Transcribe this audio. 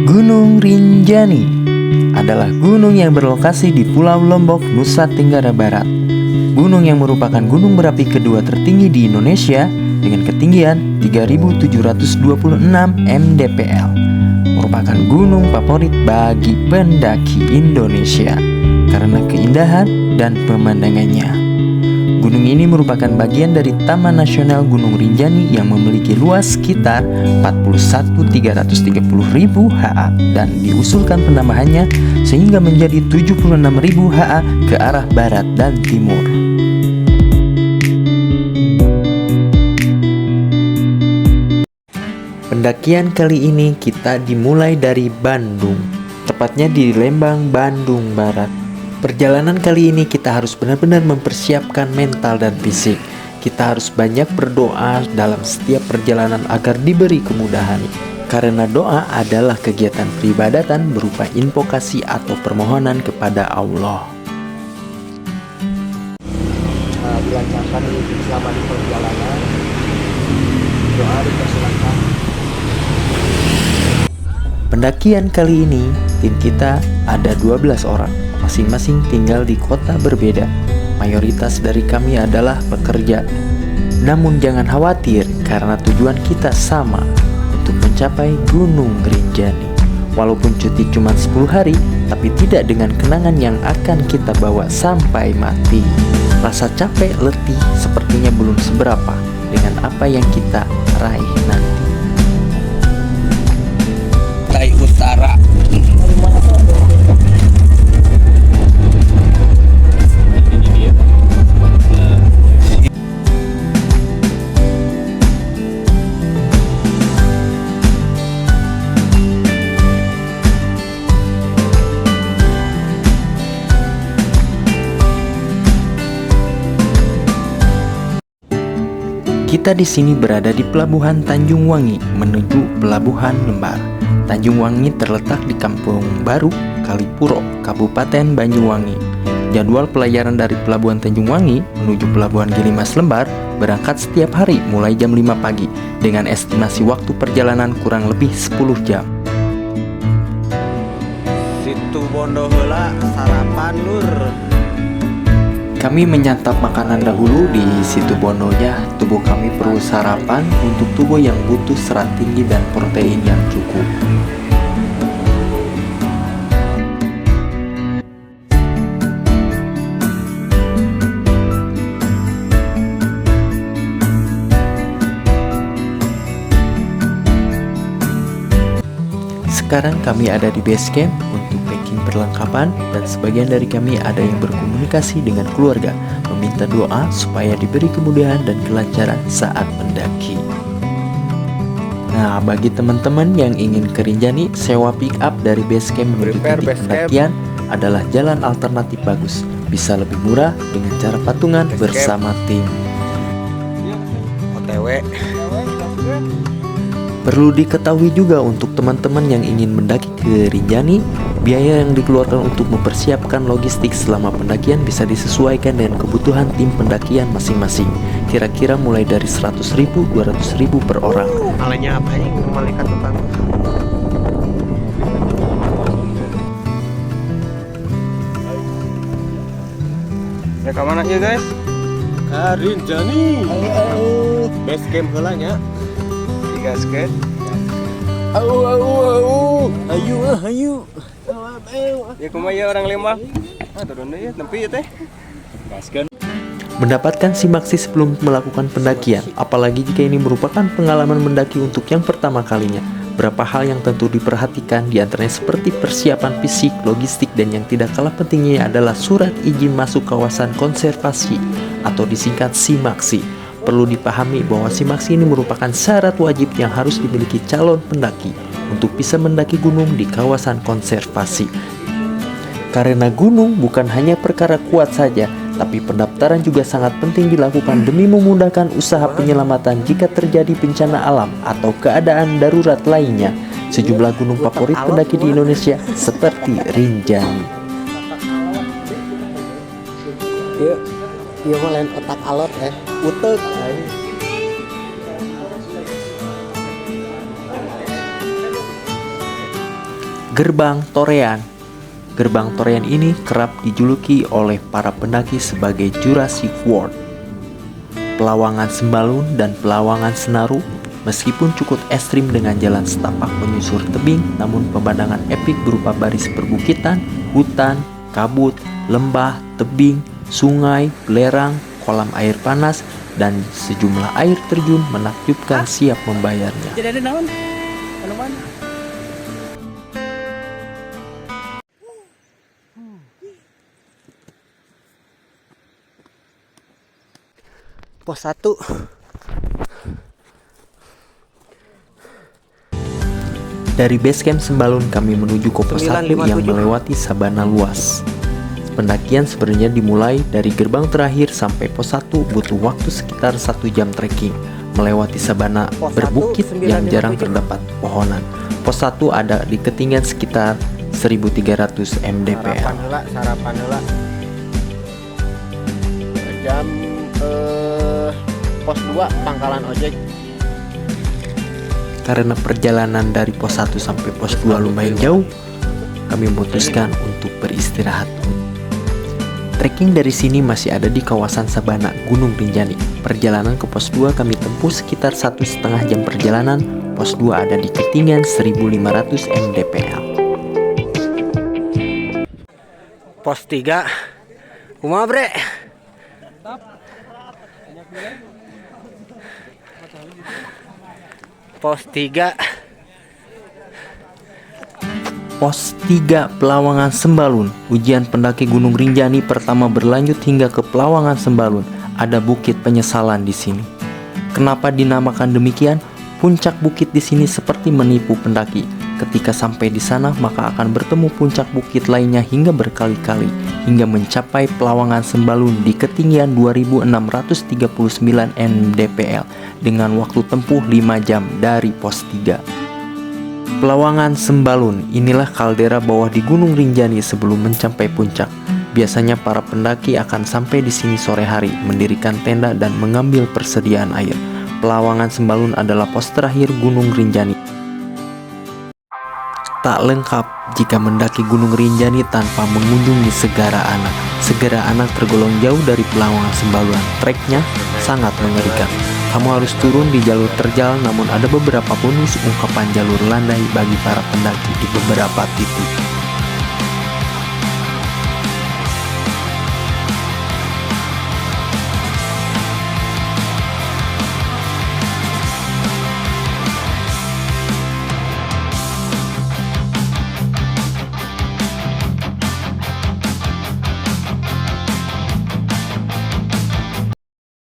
Gunung Rinjani adalah gunung yang berlokasi di Pulau Lombok, Nusa Tenggara Barat. Gunung yang merupakan gunung berapi kedua tertinggi di Indonesia dengan ketinggian 3.726 mdpl. Merupakan gunung favorit bagi pendaki Indonesia karena keindahan dan pemandangannya. Gunung ini merupakan bagian dari Taman Nasional Gunung Rinjani yang memiliki luas sekitar 41.330.000 ha dan diusulkan penambahannya sehingga menjadi 76.000 ha ke arah barat dan timur. Pendakian kali ini kita dimulai dari Bandung, tepatnya di Lembang, Bandung Barat. Perjalanan kali ini kita harus benar-benar mempersiapkan mental dan fisik. Kita harus banyak berdoa dalam setiap perjalanan agar diberi kemudahan. Karena doa adalah kegiatan peribadatan berupa invokasi atau permohonan kepada Allah. Dilancarkan selama di perjalanan. Doa dipersilakan. Pendakian kali ini tim kita ada 12 orang. Masing-masing tinggal di kota berbeda. Mayoritas dari kami adalah pekerja. Namun jangan khawatir karena tujuan kita sama, untuk mencapai Gunung Rinjani. Walaupun cuti cuma 10 hari, tapi tidak dengan kenangan yang akan kita bawa sampai mati. Rasa capek, letih sepertinya belum seberapa dengan apa yang kita raih nanti. Tai Utara. Kita di sini berada di Pelabuhan Tanjung Wangi menuju Pelabuhan Lembar. Tanjung Wangi terletak di Kampung Baru, Kalipuro, Kabupaten Banyuwangi. Jadwal pelayaran dari Pelabuhan Tanjung Wangi menuju Pelabuhan Gilimas Lembar berangkat setiap hari mulai jam 5 pagi dengan estimasi waktu perjalanan kurang lebih 10 jam. Situ Bondo heula sarapan Nur. Kami menyantap makanan dahulu di Situ Bondo ya. Tubuh kami perlu sarapan untuk tubuh yang butuh serat tinggi dan protein yang cukup. Sekarang kami ada di base camp untuk packing perlengkapan dan sebagian dari kami ada yang berkomunikasi dengan keluarga, meminta doa supaya diberi kemudahan dan kelancaran saat mendaki. Nah, bagi teman-teman yang ingin ke Rinjani, sewa pick up dari base camp menuju titik pendakian adalah jalan alternatif bagus. Bisa lebih murah dengan cara patungan bersama tim. OTW. Perlu diketahui juga untuk teman-teman yang ingin mendaki ke Rinjani, biaya yang dikeluarkan untuk mempersiapkan logistik selama pendakian bisa disesuaikan dengan kebutuhan tim pendakian masing-masing. Kira-kira mulai dari 100.000, 200.000 per orang. Malahnya apa ini? Malaikat tukang. Ya ke mana ya guys? Ke Rinjani. Base camp heula nya. Gasket. Ayo. Ya kumaya orang Lembang. Turun ya, tempi ya teh. Gasket. Mendapatkan simaksi sebelum melakukan pendakian, apalagi jika ini merupakan pengalaman mendaki untuk yang pertama kalinya. Berapa hal yang tentu diperhatikan, diantaranya seperti persiapan fisik, logistik, dan yang tidak kalah pentingnya adalah surat izin masuk kawasan konservasi atau disingkat simaksi. Perlu dipahami bahwa simaksi ini merupakan syarat wajib yang harus dimiliki calon pendaki untuk bisa mendaki gunung di kawasan konservasi. Karena gunung bukan hanya perkara kuat saja, tapi pendaftaran juga sangat penting dilakukan demi memudahkan usaha penyelamatan jika terjadi bencana alam atau keadaan darurat lainnya. Sejumlah gunung favorit pendaki di Indonesia seperti Rinjani. Iya mah lain otak alot utek. Gerbang Torean. Gerbang Torean ini kerap dijuluki oleh para pendaki sebagai Jurassic World. Pelawangan Sembalun dan Pelawangan Senaru, meskipun cukup ekstrim dengan jalan setapak menyusur tebing, namun pemandangan epik berupa baris perbukitan, hutan, kabut, lembah, tebing, sungai, belerang, kolam air panas, dan sejumlah air terjun menakjubkan siap membayarnya. Jadi ada naon? Pos 1. Dari base camp Sembalun kami menuju ke pos 1 yang 957. melewati sabana luas. Pendakian sebenarnya dimulai dari gerbang terakhir sampai pos 1 butuh waktu sekitar 1 jam trekking melewati sabana Pos 1, berbukit yang 957. jarang terdapat pohonan. Pos 1 ada di ketinggian sekitar 1300 mdpl. Sarapan heula. Jam pos 2 pangkalan ojek. Karena perjalanan dari pos 1 sampai pos 2 lumayan jauh, kami memutuskan untuk beristirahat. Trekking dari sini masih ada di kawasan sabana Gunung Rinjani. Perjalanan ke pos 2 kami tempuh sekitar 1,5 jam perjalanan. Pos 2 ada di ketinggian 1500 mdpl. Pos 3. Kumaha, Bre? Pos 3. Pos 3 Pelawangan Sembalun. Ujian pendaki Gunung Rinjani pertama berlanjut hingga ke Pelawangan Sembalun. Ada Bukit Penyesalan di sini. Kenapa dinamakan demikian? Puncak bukit di sini seperti menipu pendaki. Ketika sampai di sana maka akan bertemu puncak bukit lainnya hingga berkali-kali hingga mencapai Pelawangan Sembalun di ketinggian 2639 mdpl dengan waktu tempuh 5 jam dari pos 3. Pelawangan Sembalun, inilah kaldera bawah di Gunung Rinjani sebelum mencapai puncak. Biasanya para pendaki akan sampai di sini sore hari, mendirikan tenda dan mengambil persediaan air. Pelawangan Sembalun adalah pos terakhir Gunung Rinjani. Tak lengkap jika mendaki Gunung Rinjani tanpa mengunjungi Segara Anak. Segara Anak tergolong jauh dari Pelawangan Sembalun. Treknya sangat mengerikan. Kamu harus turun di jalur terjal, namun ada beberapa bonus ungkapan jalur landai bagi para pendaki di beberapa titik.